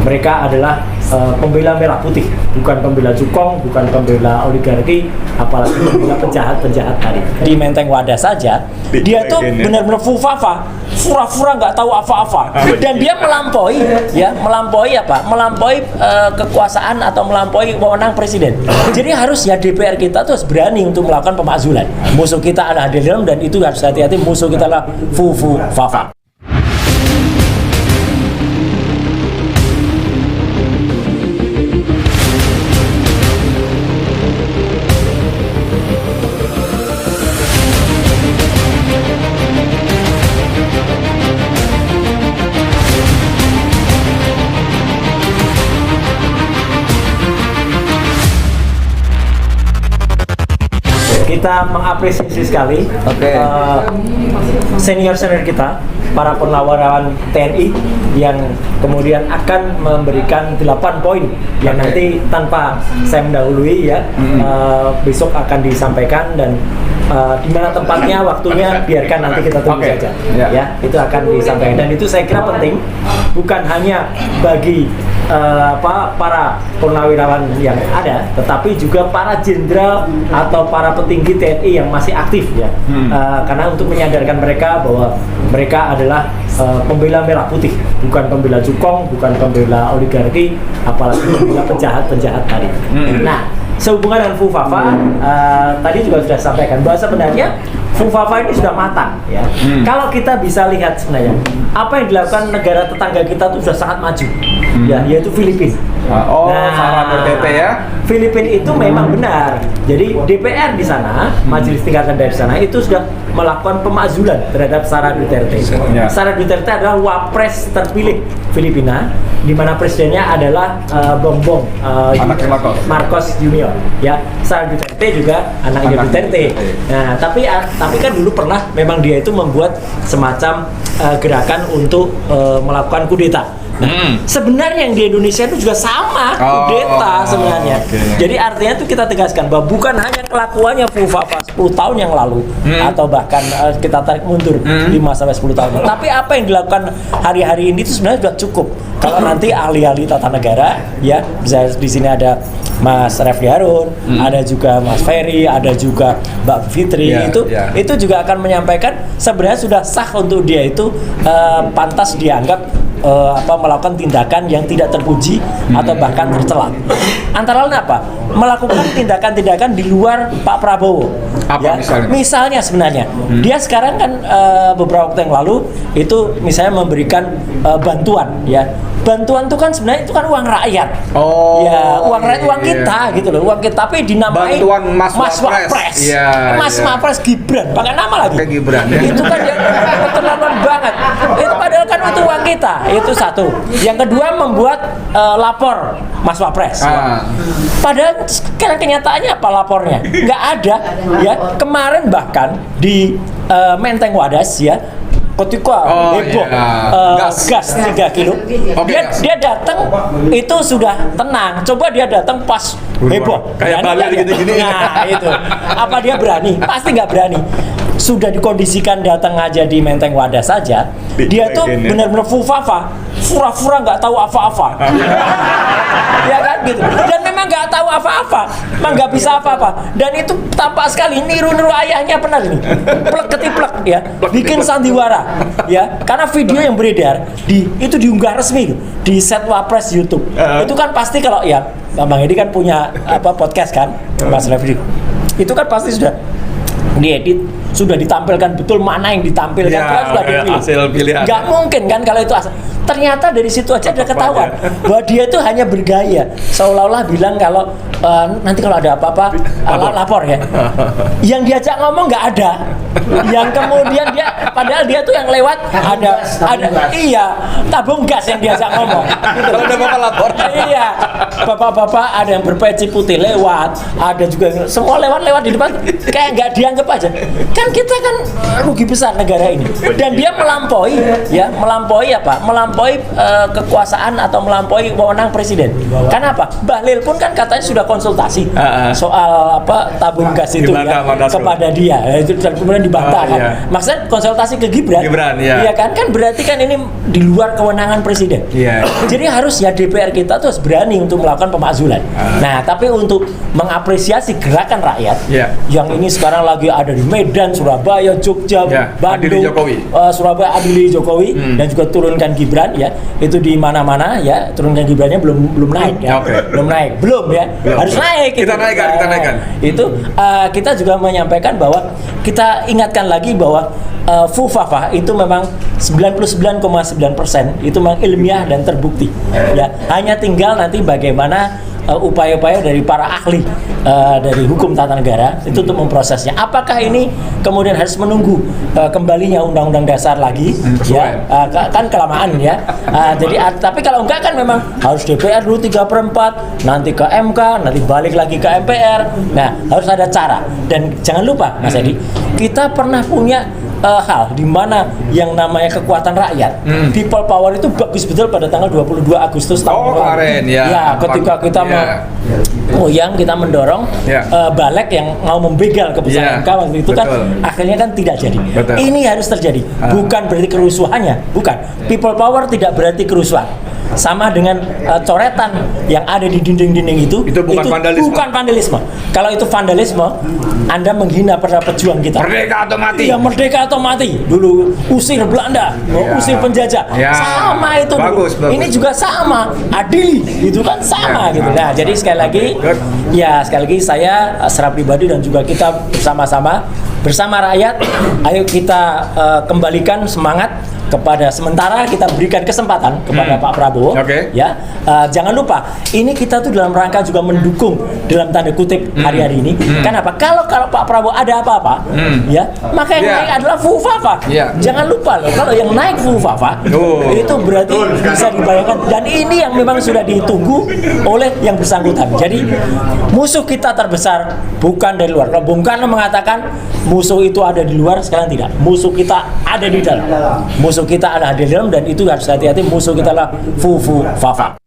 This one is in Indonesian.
mereka adalah pembela merah putih, bukan pembela cukong, bukan pembela oligarki, apalagi pembela penjahat-penjahat tadi. Di Menteng Wadas saja, dia tuh benar-benar fufafa, fura-fura nggak tahu apa-apa, dan dia melampaui kekuasaan atau melampaui wewenang presiden. Jadi harusnya DPR kita tuh harus berani untuk melakukan pemakzulan. Musuh kita adalah di dalam, dan itu harus hati-hati, musuh kita adalah fufafa. Kita mengapresiasi sekali senior-senior kita, para purnawirawan TNI yang kemudian akan memberikan 8 poin yang nanti tanpa saya mendahului besok akan disampaikan, dan di mana tempatnya, waktunya biarkan nanti kita tunggu saja. Ya, itu akan disampaikan, dan itu saya kira penting bukan hanya bagi para purnawirawan yang ada, tetapi juga para jenderal atau para petinggi TNI yang masih aktif ya, karena untuk menyadarkan mereka bahwa mereka adalah pembela merah putih, bukan pembela cukong, bukan pembela oligarki, apalagi pembela penjahat-penjahat tadi. Nah, sehubungan dengan fufafa, tadi juga sudah sampaikan bahwa sebenarnya fufafa ini sudah matang ya. Kalau kita bisa lihat sebenarnya apa yang dilakukan negara tetangga kita itu sudah sangat maju, ya, yaitu Filipina. Sarah Duterte ya. Filipina itu memang benar. Jadi DPR di sana, majelis tingkatan dari sana itu sudah melakukan pemakzulan terhadap Sarah Duterte. Sarah Duterte adalah wapres terpilih Filipina, di mana presidennya adalah Bongbong Marcos Junior. Ya, Sarah Duterte juga anaknya Duterte. Nah, tapi kan dulu pernah memang dia itu membuat semacam gerakan untuk melakukan kudeta. Nah, sebenarnya yang di Indonesia itu juga sama kudeta sebenarnya. Jadi artinya itu kita tegaskan bahwa bukan hanya kelakuannya fufafa 10 tahun yang lalu atau bahkan kita tarik mundur 5-10 tahun, tapi apa yang dilakukan hari-hari ini itu sebenarnya sudah cukup. Kalau nanti ahli-ahli tata negara ya, bisa di sini ada Mas Refli Harun, ada juga Mas Ferry, ada juga Mbak Fitri, itu juga akan menyampaikan sebenarnya sudah sah untuk dia itu pantas dianggap melakukan tindakan yang tidak terpuji atau bahkan tercela. Antara lain apa? Melakukan tindakan-tindakan di luar Pak Prabowo. Apa misalnya sebenarnya dia sekarang kan beberapa waktu yang lalu itu misalnya memberikan bantuan ya. Bantuan itu kan sebenarnya itu kan uang rakyat. Uang rakyat, uang kita gitu loh, uang kita, tapi dinamai bantuan Mas Wapres. Mas Wapres Gibran, pakai nama lagi. Gibran ya. Itu kan yang keterlaluan banget. Itu padahal kan itu uang kita. Itu satu. Yang kedua membuat lapor Mas Wapres. Padahal sekarang kenyataannya apa lapornya? Nggak ada. Ya, kemarin bahkan di Menteng Wadas ya, ketika heboh gas 3 kilo, dia datang itu sudah tenang. Coba dia datang pas heboh, kayak balik gini-gini. Nah itu, apa dia berani? Pasti nggak berani. Sudah dikondisikan datang aja di Menteng Wadas saja, dia tuh benar-benar fufafa, fura-fura nggak tahu apa-apa. Ya kan gitu. Dan memang nggak tahu apa-apa, memang nggak bisa apa-apa. Dan itu tampak sekali niru-niru ayahnya, benar ini. Plek ketiplek ya, bikin sandiwara ya. Karena video yang beredar itu diunggah resmi di set Wapres YouTube. Itu kan pasti kalau ya Bang Edi kan punya podcast kan, Mas Refli. Itu kan pasti sudah diedit, sudah ditampilkan betul mana yang ditampilkan, sudah dipilih. Hasil pilihan. Nggak mungkin kan kalau itu ternyata dari situ aja udah ketahuan bahwa dia itu hanya bergaya, seolah-olah bilang kalau nanti kalau ada apa-apa lapor ya. Yang diajak ngomong nggak ada. Yang kemudian dia, padahal dia tuh yang lewat ada tabung gas yang diajak ngomong. Kalau ada bapak lapor. Iya, bapak-bapak ada yang berpeci putih lewat, ada juga semua lewat di depan kayak nggak dianggap aja. Kan kita kan rugi besar negara ini. Dan dia melampaui melampaui kekuasaan atau melampaui wewenang presiden. Kenapa? Bahlil pun kan katanya sudah konsultasi soal tabung gas itu kepada dia. Itu dan kemudian dibantah kan. Maksudnya konsultasi ke Gibran. Iya kan berarti kan ini di luar kewenangan presiden. Jadi harusnya DPR kita tuh harus berani untuk melakukan pemakzulan. Nah, tapi untuk mengapresiasi gerakan rakyat yang ini sekarang lagi ada di Medan, Surabaya, Jogja, Bandung, Surabaya adili Jokowi dan juga turunkan Gibran ya. Itu di mana-mana ya, turunkan Gibrannya belum naik ya. Belum ya. Harus naik. Kita naikkan. Itu kita juga menyampaikan bahwa kita ingatkan lagi bahwa Fufafa itu memang 99,9% itu memang ilmiah dan terbukti. Ya, hanya tinggal nanti bagaimana upaya-upaya dari para ahli dari hukum tata negara itu untuk memprosesnya. Apakah ini kemudian harus menunggu kembalinya Undang-Undang Dasar lagi? Kan kelamaan ya. Jadi tapi kalau enggak kan memang harus DPR dulu 3/4, nanti ke MK, nanti balik lagi ke MPR. Nah, harus ada cara. Dan jangan lupa Mas Edi, kita pernah punya hal di mana yang namanya kekuatan rakyat, people power itu bagus betul pada tanggal 22 Agustus tahun kemarin ya. Ketika kita kita mendorong balik yang mau membegal keputusan MK waktu itu kan akhirnya kan tidak jadi. Ini harus terjadi. Bukan berarti kerusuhannya, bukan. People power tidak berarti kerusuhan. Sama dengan coretan yang ada di dinding-dinding itu vandalisme. Bukan vandalisme. Kalau itu vandalisme, Anda menghina para pejuang kita. Merdeka atau mati. Ya, merdeka atau mati. Dulu usir Belanda, usir penjajah. Sama itu. Bagus. Ini juga sama. Adili, itu kan sama gitu. Nah, jadi sekali lagi saya secara pribadi dan juga kita bersama rakyat, ayo kita kembalikan semangat kepada sementara kita berikan kesempatan kepada Pak Prabowo. Ya, jangan lupa ini kita tuh dalam rangka juga mendukung dalam tanda kutip hari-hari ini. Kenapa? Kalau Pak Prabowo ada apa-apa, ya maka yang naik adalah Fufafa. Jangan lupa loh, kalau yang naik Fufafa itu berarti bisa dibayangkan, dan ini yang memang sudah ditunggu oleh yang bersangkutan. Jadi musuh kita terbesar bukan dari luar. Kalau Bung Karno mengatakan musuh itu ada di luar, sekarang tidak. Musuh kita ada di dalam. Musuh kita ada di dalam dan itu harus hati-hati. Musuh kita adalah Fufafa.